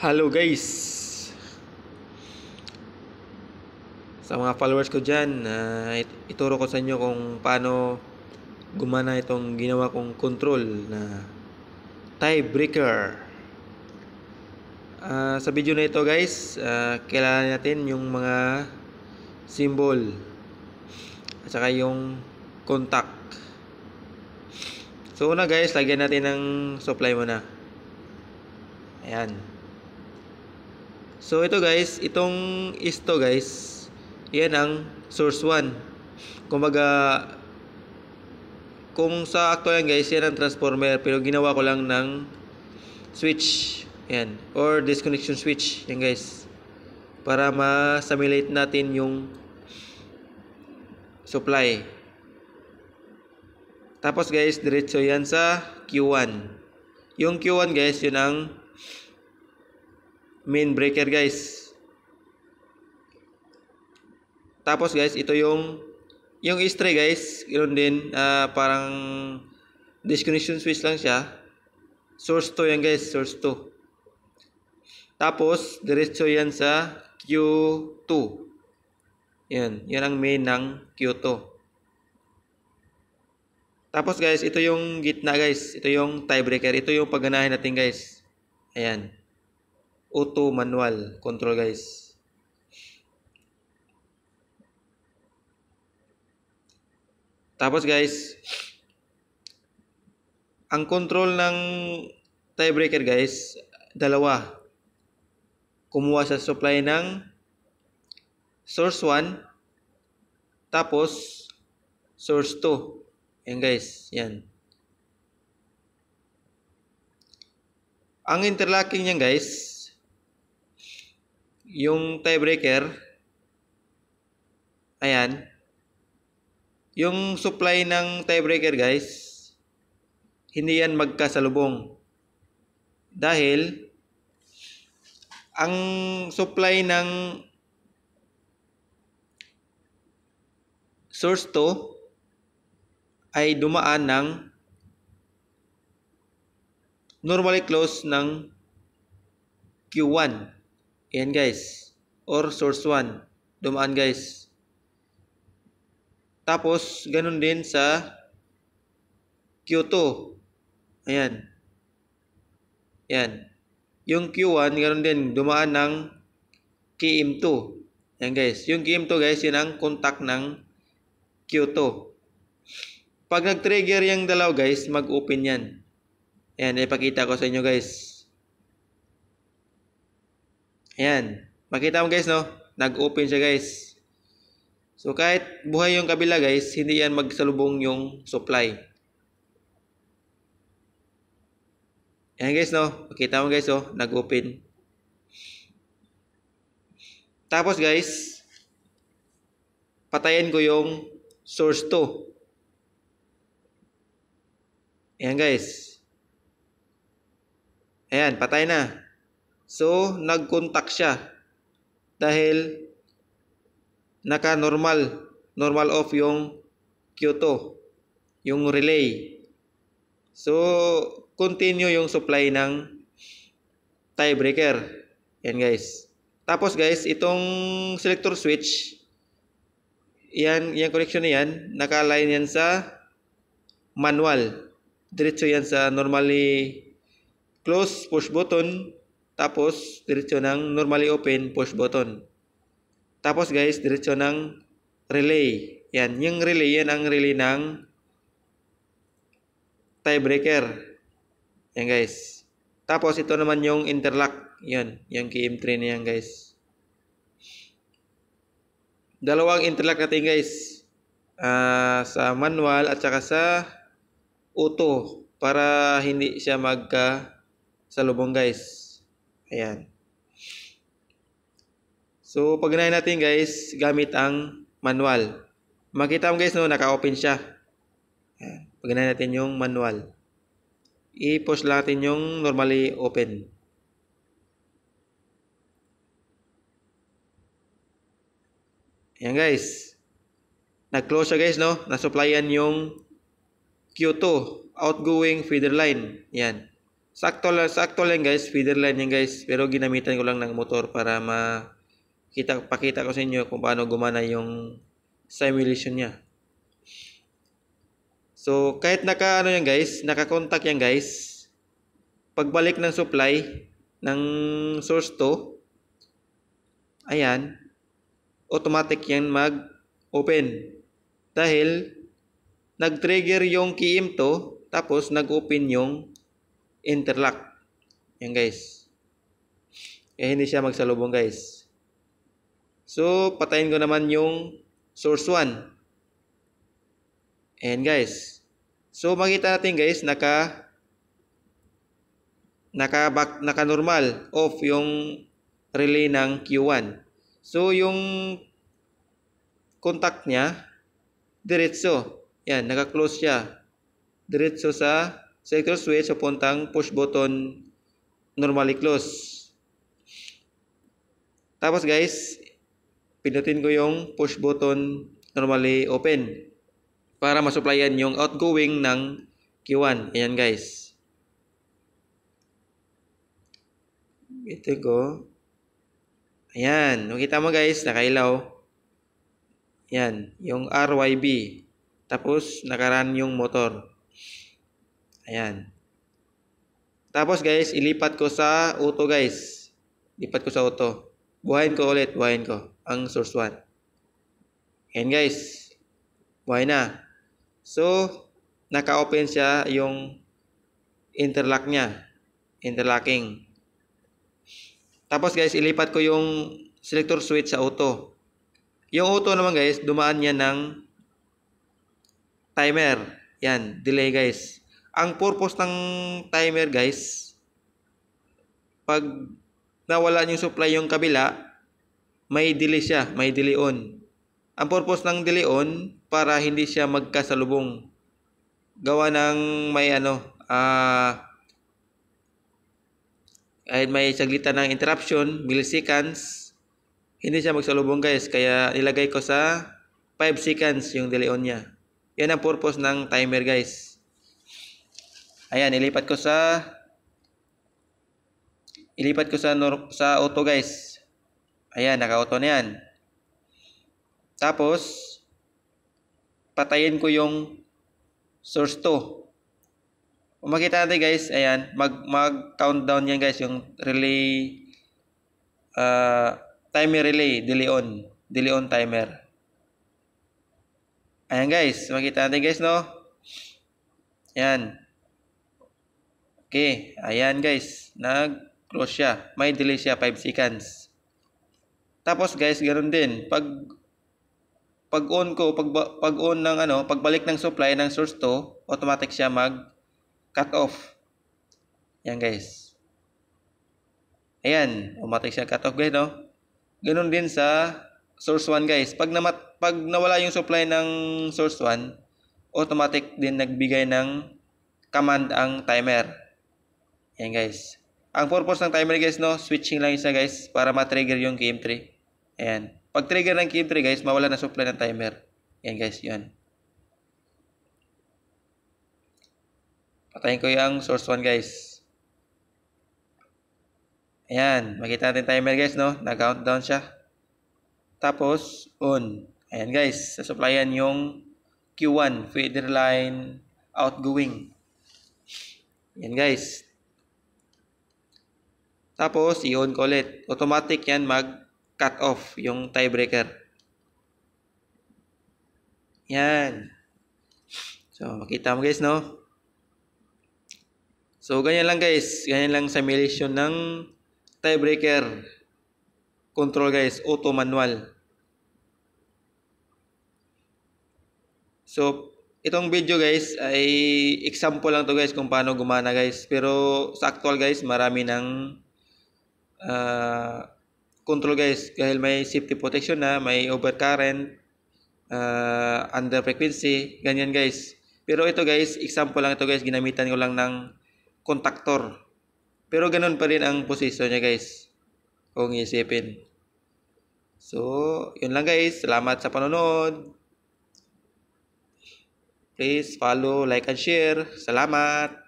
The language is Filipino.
Hello guys! Sa mga followers ko dyan, ituro ko sa inyo kung paano gumana itong ginawa kong control na tiebreaker. Sa video na ito guys, kailangan natin yung mga symbol at saka yung contact. So una guys, lagyan natin ng supply muna. Ayan. So ito guys, itong isto guys, yan ang source 1. Kumbaga, kung sa actual yan guys, yan ang transformer, pero ginawa ko lang ng switch. Yan, or disconnection switch. Yan guys, para ma-simulate natin yung supply. Tapos guys, diretso yan sa Q1. Yung Q1 guys, yun ang main breaker guys. Tapos guys, ito yung S3 guys, ganoon din, parang disconnection switch lang siya. Source 2 yan guys, source 2. Tapos diretso yan sa Q2. Yan ang main ng Q2. Tapos guys, ito yung gitna guys, ito yung tiebreaker, ito yung pagganahin natin guys. Ayan. Auto manual control guys. Tapos guys, ang control ng tiebreaker guys, dalawa. Kumuha sa supply ng source 1, tapos source 2. Yan guys, yan. Ang interlocking niyan guys, yung tiebreaker, ayan. Yung supply ng tiebreaker guys, hindi yan magkasalubong. Dahil ang supply ng source 2 ay dumaan ng normally close ng Q1. Yan guys. Or source 1. Dumaan guys. Tapos, ganun din sa Q2. Ayan. Yan. Yung Q1, ganun din. Dumaan ng KM2. Yan guys. Yung KM2 guys, yun ang contact ng Q2. Pag nag-trigger yung dalaw guys, mag-open yan. Ayan, ipakita ko sa inyo guys. Ayan. Makita mo guys, no? Nag-open siya guys. So kahit buhay yung kabila guys, hindi yan magsalubong yung supply. Ayan guys, no? Makita mo guys, oh, nag-open. Tapos guys, patayin ko yung source 2. Ayan guys. Ayan, patay na. So, nag-contact siya. Dahil normal off yung Q2, yung relay. So, continue yung supply ng tiebreaker. Yan guys. Tapos guys, itong selector switch, yan connection na yan, naka-align yan sa manual. Diretso yan sa normally close, push button, tapos diretso ng normally open, push button. Tapos guys, diretso ng relay. Yan, yung relay, yan ang relay ng tiebreaker. Yan guys. Tapos ito naman yung interlock. Yan, yung KM3 na yan guys. Dalawang interlock natin guys. Sa manual at saka sa auto. Para hindi siya magkasalubong guys. Ayan. So, pag ganahin natin guys, gamit ang manual. Makita mo guys, no, naka-open siya. Ayan. Pag ganahin natin yung manual. I-push lang natin yung normally open. Ayan guys. Nag-close siya guys, no? Nasupplyan yung Q2, outgoing feeder line. Yan. sakto lang guys, feeder line yan guys. Pero ginamitan ko lang ng motor para pakita ko sa inyo kung paano gumana yung simulation niya. So kahit ano yan guys, naka-contact yan guys. Pagbalik ng supply ng source 2, ayan, automatic yan mag-open. Dahil nag-trigger yung key M2, tapos nag-open yung interlock. Yan guys. Kaya hindi siya magsalubong guys. So, patayin ko naman yung source 1. Ayan guys. So, makita natin guys, naka-normal, off yung relay ng Q1. So, yung contact niya, diretso. Yan, naka-close siya. Diretso sa selector switch, papuntang push button, normally close. Tapos guys, pinutin ko yung push button, normally open, para masupplyan yung outgoing ng Q1. Ayan guys. Ito ko. Ayan. Makita mo guys, nakailaw. Ayan. Yung RYB. Tapos, nakaran yung motor. Ayan. Tapos guys, ilipat ko sa auto guys. Lipat ko sa auto. Buhayin ko ulit. Buhayin ko. Ang source 1. Ayan guys. Buhay na. So, naka-open siya yung interlock niya. Interlocking. Tapos guys, ilipat ko yung selector switch sa auto. Yung auto naman guys, dumaan niya ng timer. Yan, delay guys. Ang purpose ng timer guys, pag nawala yung supply yung kabila, may delay siya, may delay on. Ang purpose ng delay on, para hindi siya magkasalubong. Gawa ng kahit may saglitan ng interruption, milliseconds, hindi siya magsalubong guys. Kaya nilagay ko sa 5 seconds yung delay on niya. Yan ang purpose ng timer guys. Ayan, ilipat ko sa auto guys. Ayan, naka-auto na yan. Tapos, patayin ko yung source 2. Kung makita natin guys, ayan, mag-countdown yan guys, yung relay, timer relay, delay on timer. Ayan guys, makita natin guys, no? Ayan. Okay, ayan guys, nag-close siya, may delay siya, 5 seconds. Tapos guys, ganoon din, pag-on pagbalik ng supply ng source 2, automatic siya cut off. Yan guys. Ayan, automatic siya cut off guys, no? Ganun din sa source 1 guys. Pag nawala yung supply ng source 1, automatic din nagbigay ng command ang timer. Yan guys. Ang purpose ng timer guys, no, switching lang isa guys para ma-trigger yung KM3. Ayan. Pag trigger ng KM3 guys, mawala na supply ng timer. Yan guys, yun. Patayin ko yung source 1 guys. Ayan. Makita natin timer guys, no? Nag-countdown siya. Tapos, on. Ayan guys. Sasupplyan yung Q1. Feeder line outgoing. Ayan guys. Tapos, i-on ko ulit. Automatic yan mag-cut off yung tiebreaker. Yan. So, makita mo guys, no? So, ganyan lang guys. Ganyan lang simulation ng tiebreaker control guys. Auto manual. So, itong video guys ay example lang to guys kung paano gumana guys. Pero sa actual guys, marami ng control guys. Dahil may safety protection na, may overcurrent, under frequency, ganyan guys. Pero ito guys, example lang ito guys. Ginamitan ko lang ng contactor. Pero ganun pa rin ang posisyon niya guys. Kung isipin. So, yun lang guys. Salamat sa panonood. Please follow, like, and share. Salamat.